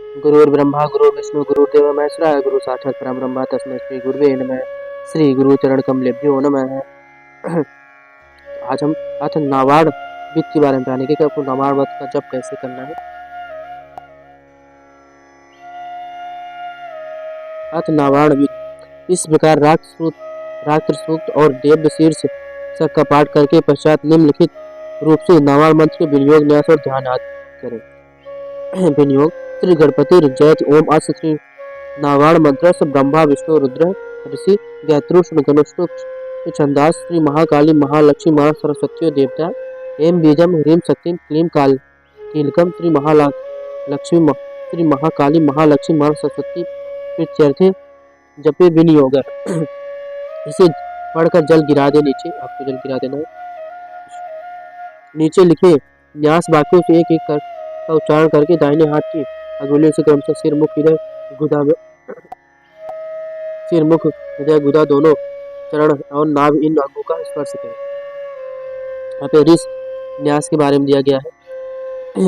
गुरुर्ब्रह्मा गुरुर्विष्णु गुरुर्देव महेश्वराय गुरु साक्षात् परब्रह्म तस्मै श्री गुरुवे नमः। श्री गुरु चरण कमलेभ्यो नमः। आज हम अथ नावाड़ वित्त के बारे में जानेंगे कि आपको नावाड़ वत का जप कैसे करना है। अथ नावाड़ वित्त इस प्रकार रात्र सूक्त और देव्य शीर्ष सब का पाठ करके पश्चात निम्नलिखित रूप से नावाड़ मंत्र के विनियोग न्यास और ध्यान आदि करें। विनियोग श्री गणपति जयत ओम अस श्री नावाड़ मंत्र ब्रह्मा विष्णु रुद्र ऋषि गायत्रुष्ण गणुष्टु छंदास श्री महाकाली महालक्ष्मी महा सरस्वती देवता एम बीजम ह्रीम शक्ति क्लीम काल कीलकम श्री महालक्ष्मी श्री महाकाली महालक्ष्मी महा सरस्वती प्रत्यर्थे जपे विनियोग। इसे पढ़कर जल गिरा दे नीचे, आपको जल गिरा देना है। नीचे लिखे न्यास वाक्यों से एक एक कर का उच्चारण करके दाहिने हाथ की अंगुलियों से क्रमशः सिर मुख हृदय गुदा दोनों चरण और नाभ इन अंगों का स्पर्श करें। यहाँ पे ऋष न्यास के बारे में दिया गया है।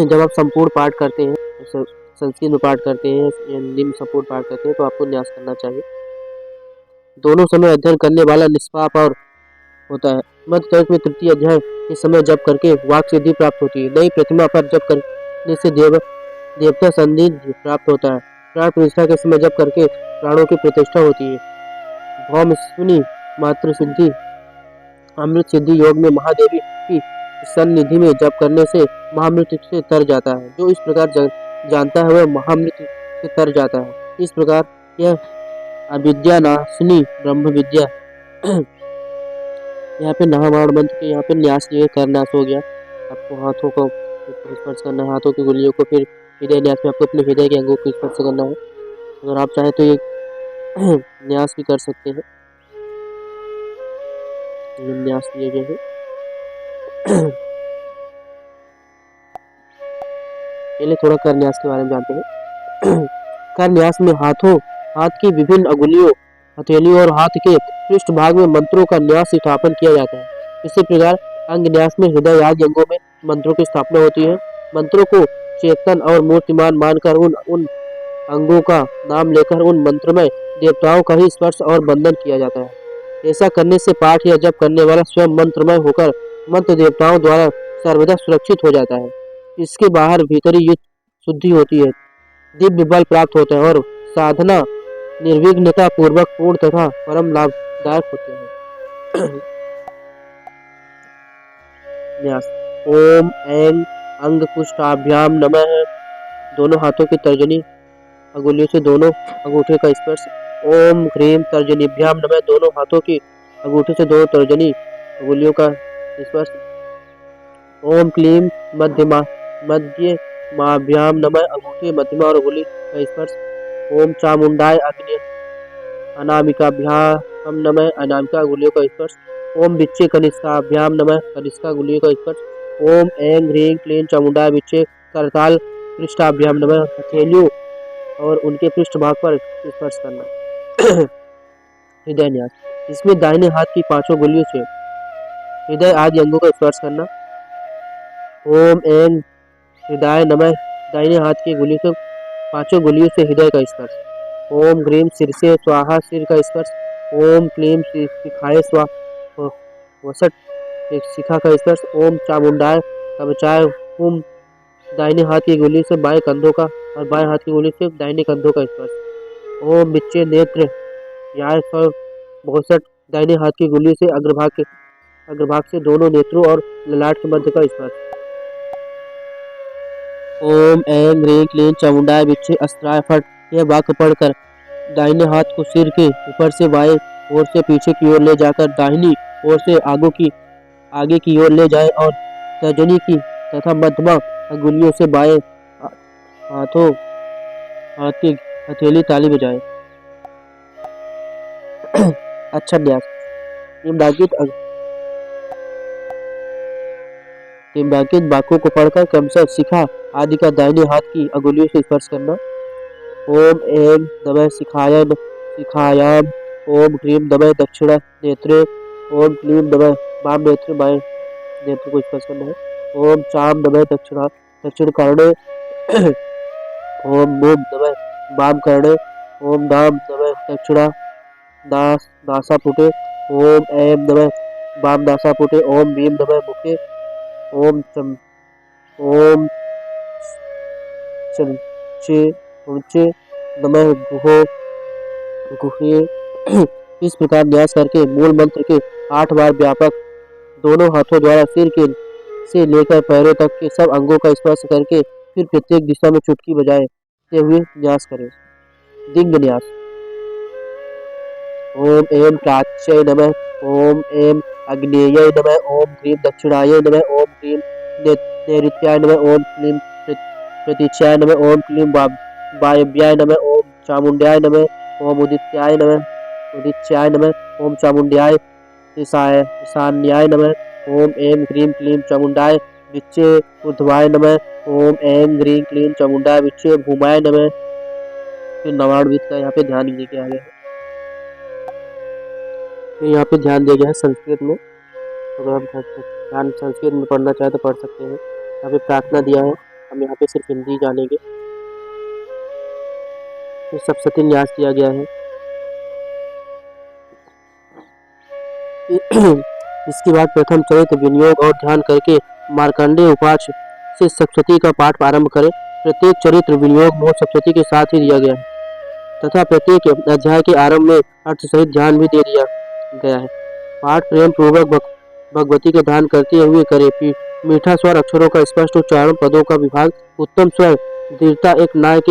जब आप संपूर्ण पाठ करते हैं, संस्कृत में पाठ करते हैं या निम्न संपूर्ण पाठ करते हैं तो आपको न्यास करना चाहिए। दोनों समय अध्ययन करने वाला निष्पाप और होता है। मध्य तर्क में तृतीय अध्याय के समय जप करके वाक सिद्धि प्राप्त होती है। नई प्रतिमा पर जप करने से देवता सान्निध्य प्राप्त होता है। प्राण प्रतिष्ठा के समय जप करके प्राणों की प्रतिष्ठा होती है। भौम सुनी मातृ सिद्धि अमृत सिद्धि योग में महादेवी की सन्निधि में जप करने से महामृत से तर जाता है। जो इस प्रकार जानता है वह महामृत से तर जाता है। इस प्रकार यह अविद्या नाशिनी ब्रह्म विद्या। यहाँ पे नावाड़ मंत्र के यहाँ पे न्यास करना हो गया। आपको हाथों को स्पर्श करना है, हाथों की गुलियों को, फिर हृदय न्यास में आपको अपने हृदय के अंगों को स्पर्श करना है। अगर आप चाहें तो ये न्यास भी कर सकते हैं। न्यास दिए गए हैं। पहले थोड़ा कर न्यास के बारे में जानते हैं। कर न्यास में हाथ की विभिन्न अंगुलियों, हथेली और हाथ के पृष्ठ भाग में मंत्रों का न्यास स्थापन किया जाता है। इसी प्रकार अंग न्यास में हृदय आदि अंगों में मंत्रों की स्थापना होती है। मंत्रों को चेतन और मूर्तिमान मानकर उन अंगों का नाम लेकर उन मंत्र में देवताओं का ही स्पर्श और बंधन किया जाता है। ऐसा करने से पाठ या जप करने वाला स्वयं मंत्रमय होकर मंत्र देवताओं द्वारा सर्वदा सुरक्षित हो जाता है। इसके बाहर भीतरी युक्त शुद्धि होती है, दिव्य बल प्राप्त होता है और साधना निर्विघ्नता पूर्वक पूर्ण तथा परम लाभदायक होते हैं। न्यास ओम ऐं अंगकुष्ठाभ्याम नमः। दोनों हाथों की तर्जनी अंगुलियों से दोनों अंगूठे का स्पर्श। ओम ह्रीम तर्जनीभ्याम नमः। दोनों हाथों की अंगूठे से दोनों तर्जनी अंगुलियों का स्पर्श। ओम क्लीम मध्य माभ्याम नमः। अंगूठे मध्यमा और अंगुली का स्पर्श। ओम चामुंडाय अग्नि अनामिकाभ्याम नमः। अनामिका अंगुलियों का स्पर्श। ओम बिच्चे कनिष्ठाभ्याम नमः। कनिष्ठा अंगुलियों का स्पर्श। ओम ऐं ह्रीं क्लीं चामुंडाय बिच्चे करताल पृष्ठाभ्याम नमः। हथेलियों और उनके पृष्ठ भाग पर स्पर्श करना। हृदय न्यास इसमें दाहिने हाथ की पांचों अंगुलियों से हृदय आदि अंगों का स्पर्श करना। ओम ऐं हृदय नमः। दाहिने हाथ की अंगुली से पांचों अंगुलियों से हृदय का स्पर्श। ओम ह्रीं शीर्षे स्वाहा सिर का स्पर्श। ओम क्लीं शिखाय स्वाहा वसट शिखा का स्पर्श। ओम चामुंडाय कवचाय हुम दाहिने हाथ की अंगुली से बाएं कंधों का और बाएं हाथ की अंगुली से दाहिने कंधों का स्पर्श। ओम बिच्चे नेत्र याय बहुसट दाहिने हाथ की अंगुली से अग्रभाग से दोनों नेत्रों और ललाट के मध्य का स्पर्श। ओम ऐं ह्रीं क्लीं चामुंडाय बिच्छे अस्त्राय फट। यह वाक्य पढ़कर दाहिने हाथ को सिर के ऊपर से बाएं ओर से पीछे की ओर ले जाकर दाहिनी ओर से आगे की ओर ले जाए और तर्जनी की तथा मध्यमा अंगुलियों से बाएं हाथ की हथेली ताली बजाए। अच्छा न्यास निम्नलिखित वाक्यों को पढ़कर क्रमशः शिखा आदि का दाहिने हाथ की अंगुलियों से स्पर्श करना। ओम ऐं नमः शिखायाम। ओम ह्रीं नमः दक्षिण नेत्रे। ओम क्लीं नमः वाम नेत्र बाएं नेत्र को स्पर्श करना है। ओम चाम नमः दक्षिण कर्णे। ओम बूम नमः वाम कर्णे, ओम नाम नमः दक्षिणा नासापुटे, ओम ऐं नमः वाम नासापुटे, ओम भीम नमः मुखे, ओम ओम चमचे ऊंचे नमः गुहे। इस प्रकार न्यास करके मूल मंत्र के 8 बार व्यापक दोनों हाथों द्वारा सिर के से लेकर पैरों तक के सब अंगों का स्पर्श करके फिर प्रत्येक दिशा में चुटकी बजाते हुए न्यास करें। दिंग न्यास। ओम ऐं प्राच्यै नमः, ओम ऐं अग्नेयै नमः, ओम ह्रीं दक्षिणायै नमः, ओम ह्रीं नैऋत्याय नमः, ओम क्लीं प्रतीच्याय नमः, ओम क्लीं वायव्याय नमः, ओम चामुंड्याय नमः, ओम उदित्याय नमः, ओम चामुंड्याय ईशान्याय नमः, ओम ऐं ह्रीं क्लीं चामुंडाय विच्चे ऊर्ध्वाय नमः, ओम ऐं ह्रीं क्लीं चामुंडाय विच्चे भूमाय नमः। फिर नवाणुविद का यहाँ पे ध्यान दिया गया है। तो यहाँ पे ध्यान दिया गया है संस्कृत में, अगर आप ध्यान संस्कृत में पढ़ना चाहे तो पढ़ सकते हैं। यहाँ पे प्रार्थना दिया है, हम यहाँ पे सिर्फ हिंदी जानेंगे। फिर सप्तशती न्यास दिया गया है। इसके बाद प्रथम चरित्र विनियोग और ध्यान करके मार्कंडेय उपाच से सप्तशती का पाठ आरंभ करें। प्रत्येक चरित्र विनियोग मोह सप्तशती के साथ ही दिया गया है तथा प्रत्येक अध्याय के आरंभ में अर्थ सहित ध्यान भी दे दिया गया है। पाठ प्रेम पूर्वक भगवती का ध्यान करते हुए करे। मीठा स्वर, अक्षरों का स्पष्ट उच्चारण, पदों का विभाग, उत्तम स्वर, दृढ़ता, एक लय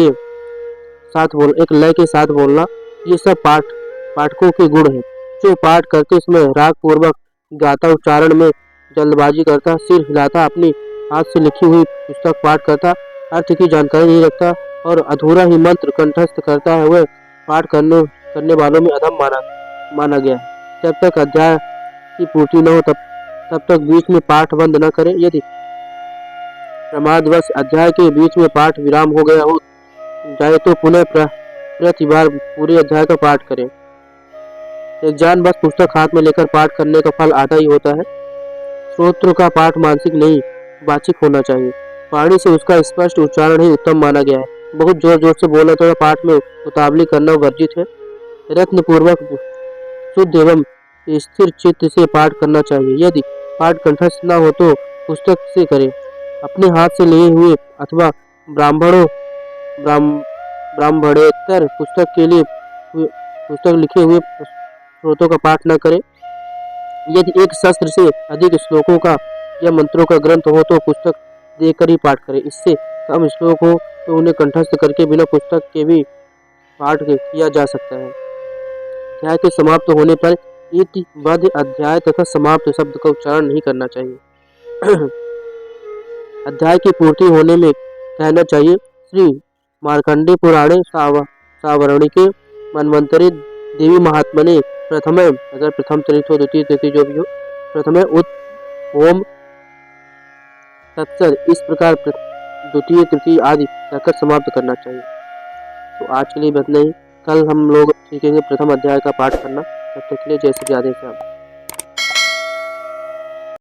के साथ बोलना, ये सब पाठकों के गुण हैं। जो पाठ करते समय राग पूर्वक गाता, उच्चारण में जल्दबाजी करता, सिर हिलाता, अपनी हाथ से लिखी हुई पुस्तक पाठ करता, अर्थ की जानकारी नहीं रखता और अधूरा ही मंत्र कंठस्थ करता है, वह पाठ करने वालों में अधम माना गया है। जब तक अध्याय की पूर्ति न हो तब तक बीच में पाठ बंद न करें। यदि प्रमादवश अध्याय के बीच में पाठ विराम हो गया हो जाए तो पुनः प्रति बार पूरे अध्याय का पाठ करें। एक जानबूझ पुस्तक हाथ में लेकर पाठ करने का फल आधा ही होता है। स्तोत्र का पाठ मानसिक नहीं वाचिक होना चाहिए। वाणी से उसका स्पष्ट उच्चारण ही उत्तम माना गया है। बहुत जोर जोर से बोलना तथा पाठ में उतावली करना वर्जित है। रत्न पूर्वक शुद्ध एवं स्थिर चित्त से पाठ करना चाहिए। यदि पाठ कंठस्थ न हो तो पुस्तक से करें। अपने हाथ से लिए हुए अथवा ब्राह्मणेतर पुस्तक लिखे हुए स्रोतों का पाठ न करें। यदि एक शस्त्र से अधिक श्लोकों का या मंत्रों का ग्रंथ हो तो पुस्तक देकर ही पाठ करें। इससे कम श्लोक हो तो उन्हें कंठस्थ करके बिना पुस्तक के भी पाठ किया जा सकता है। अध्याय के समाप्त होने पर इति वध अध्याय तथा समाप्त शब्द का उच्चारण नहीं करना चाहिए। अध्याय की पूर्ति होने में कहना चाहिए श्री मार्कंडेय पुराणे सावर्णिके मन्वंतरे देवी महात्मने प्रथम, अगर प्रथम चरित्र हो, द्वितीय तृतीय जो भी हो, प्रथम ओम तत्सत, इस प्रकार द्वितीय तृतीय आदि कहकर समाप्त करना चाहिए। तो आज के लिए बस नहीं, कल हम लोग सीखेंगे प्रथम अध्याय का पाठ करना। तब तक के लिए जय श्री राधे श्याम।